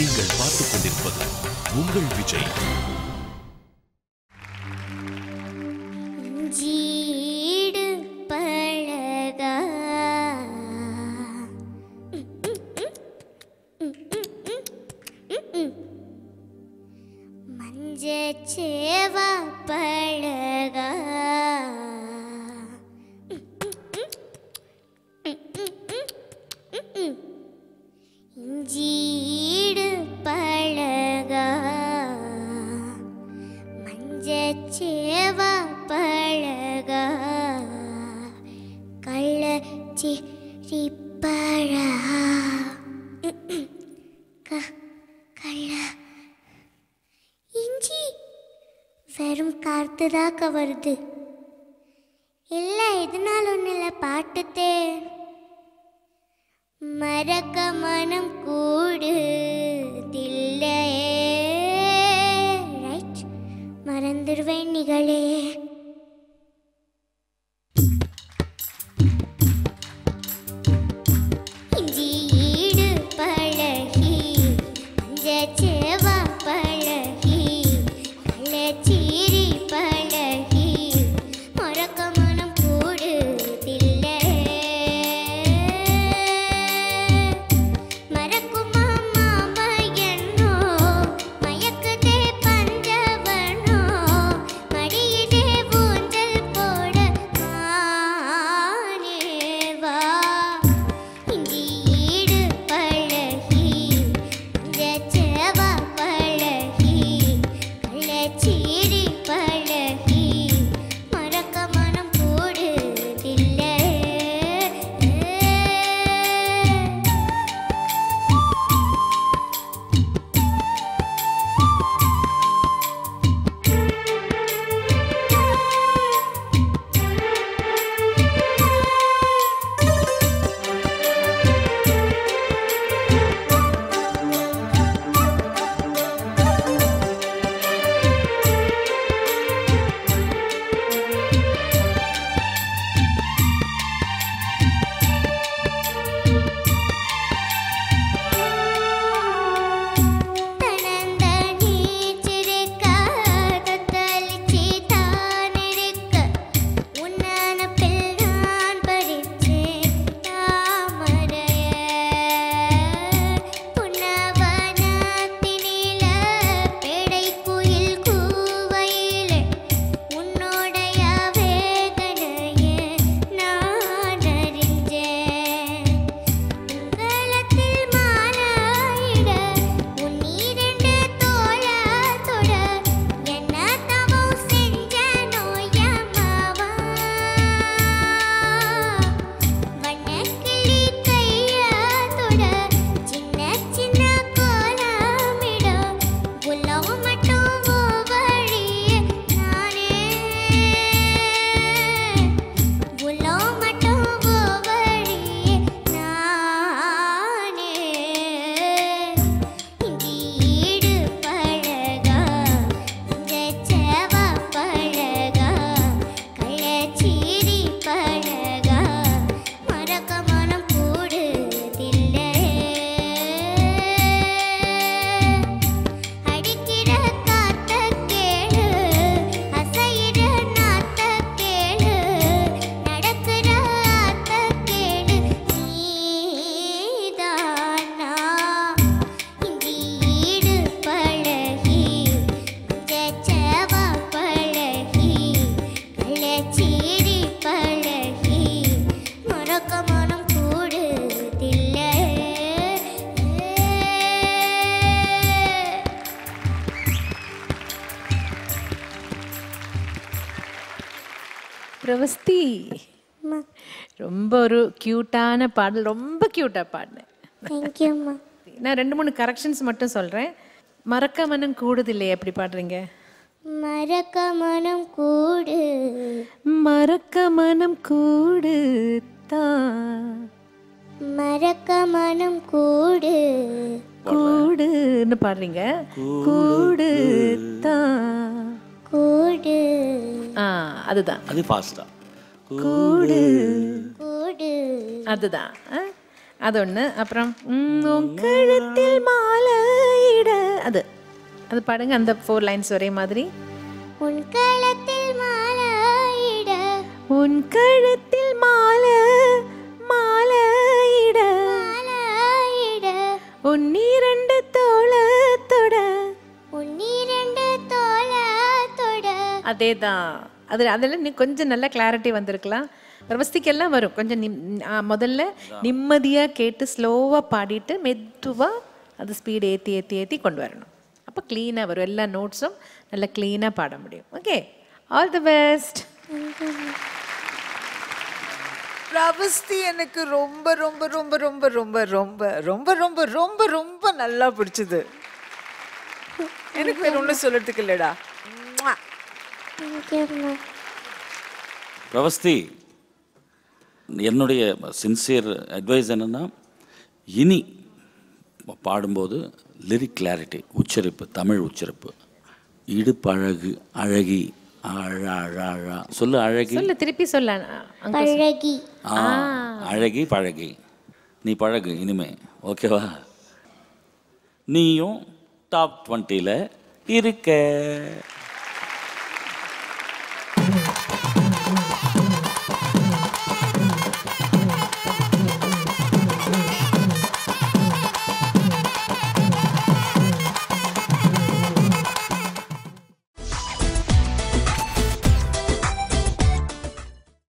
நீங்கள் பார்த்துக் கொண்டிருப்பது உங்கள் விஜய். ஜீடு பழகா மஞ்சச்சேவா பழகா இஞ்சீடு பழகா மஞ்சச்சேவா பழகா கள்ளச்சிரி பழா கள்ள இஞ்சி வெறும் காத்துதாக்க வருது. இல்லை இதனால் ஒன்றும் இல்லை, பாட்டுத்தே மறக்க மனம் கூடுதில்லை. ரைட், மறந்துடுவேன் நிகழே. இஞ்சியீடு பழகி மஞ்சச்சேவா பழகி கள்ளச்சீரி பழகி மறக்க மனம் கூடுதில்லை. மறக்குமா மாமையனோ மயக்குதே பஞ்சவனோ மடியிலே ஊஞ்சல் போட மானேவா. இஞ்சியீடு பழகி மஞ்சச்சேவா பழகி கள்ளச்சீரி பழகி மறக்க மனம் கூடுதில்லை. தனந்த நீச்சிருக்க தத்தளிச்சி தானிருக்க உன்னான பிள்ளான் பறிச்சேன் தாமரைய புன்னவனத்தினில பேடை குயில் கூவையிலே உன்னோடைய வேதனையை நான் அறிஞ்சேன். உங்களத்தில் மாலையிட உன்னிரண்டு தோளத்தொட என்ன தவம் செஞ்சனோ எம்மாவா. வண்ணக்கிளி கையத்தொட சின்ன சின்ன கோலமிட உலவு மட்டும் ஓ வழியே நானே உலவு மட்டும் ஓ வழியே நானே. இஞ்சியீடு பழகா மஞ்சச்சேவா பழகா கள்ளச்சீரி பழகா மறக்க மனம் கூடுதில்லை. அடிக்கிற காத்த கேளு அசையிற நாத்த கேளு நடக்கிற ஆத்த கேளு நீதானா. இஞ்சியீடு பழகி மஞ்சச்சேவா பழகி கள்ளச்சீரி பழகி மறக்க மனம் கூடுதில்லை. பிரவஸ்தி ரொம்ப ஒரு க்யூட்டான பாடல், ரொம்ப க்யூட்டாக பாடினேன். தேங்க்யூம்மா. நான் 2-3 கரெக்ஷன்ஸ் மட்டும் சொல்கிறேன். மறக்க மனம் கூடுதில்லை எப்படி பாடுறீங்க? மறக்க மனம் கூடு மறக்க மனம் கூடு தான் மறக்க மனம் கூடு கூடுன்னு பாடுறீங்க. கூடு தான் கூடு அதுதான், அது ஃபாஸ்டா. கூடு கூடு அதுதான். அது ஒன்று. அப்புறம் உன் கழுத்தில் மாலை அது அது பாடுங்க அந்த 4 லைன்ஸ் ஒரே மாதிரி. உன் களத்தில் மாலையிட உன் கழுத்தில் மாலை மாலையிட மாலையிட உன் 2 தோளத்தொட உன் 2 தோளத்தொட. அதேதான். அதெல்லாம் நீ கொஞ்சம் நல்ல கிளாரிட்டி வந்திருக்கலாம். பிரவஸ்திக்கெல்லாம் வரும். கொஞ்சம் முதல்ல நிம்மதியாக கேட்டு ஸ்லோவாக பாடிட்டு மெதுவாக அது ஸ்பீடு ஏற்றி ஏற்றி ஏற்றி கொண்டு வரணும். அப்போ க்ளீனாக வரும். எல்லா நோட்ஸும் நல்லா க்ளீனாக பாட முடியும். Okay, all the best. Pravasthi எனக்கு ரொம்ப ரொம்ப ரொம்ப ரொம்ப ரொம்ப ரொம்ப ரொம்ப ரொம்ப ரொம்ப ரொம்ப நல்லா பிடிச்சது. எனக்கு வேற ஒன்றும் சொல்றதுக்கு இல்லடா. பிரவஸ்தி, என்னுடைய சின்சியர் அட்வைஸ் என்னென்னா, இனி பாடும்போது லிரிக் கிளாரிட்டி, உச்சரிப்பு, தமிழ் உச்சரிப்பு, இடுப்பழகு, அழகி, அழா சொல்லு, அழகி சொல்லு, திருப்பி சொல்ல. பழகி. அழகி பழகி, நீ பழகு இனிமே, ஓகேவா? நீயும் டாப் 20ல் இருக்க.